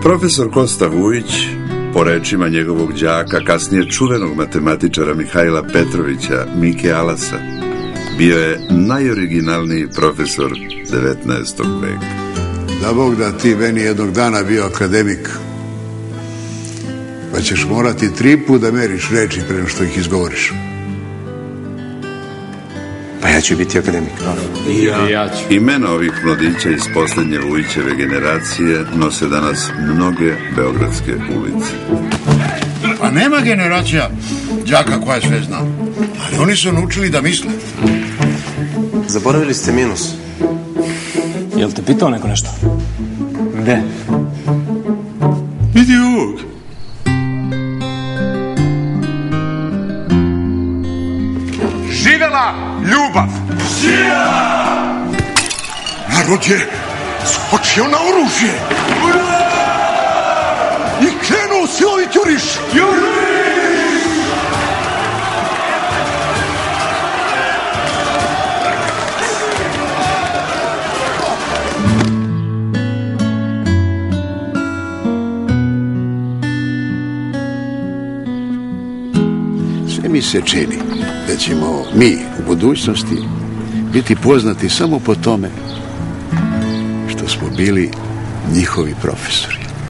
Profesor Kosta Vujić, po rečima njegovog đaka, kasnije čuvenog matematičara Mihajla Petrovića, Mike Alasa, bio je najoriginalniji profesor 19. veka. Da Bog da ti meni jednog dana bio akademik, pa ćeš morati 3 puta da meriš reči pre nego što ih izgovoriš. Pa ja ću biti akademik. I ja ću. Imena ovih mladića iz poslednje Vujićeve generacije nose danas mnoge beogradske ulice. Pa nema generacija đaka koja sve zna, ali oni su naučili da misle. Zaboravili ste minus. Jel te pitao neko nešto? Gde? Vidi ovog. Živela ljubav! Narod je skočio na oružje i krenuo silovit juriš. Sve mi se čini da ćemo mi u budućnosti biti poznati samo po tome što smo bili njihovi profesori.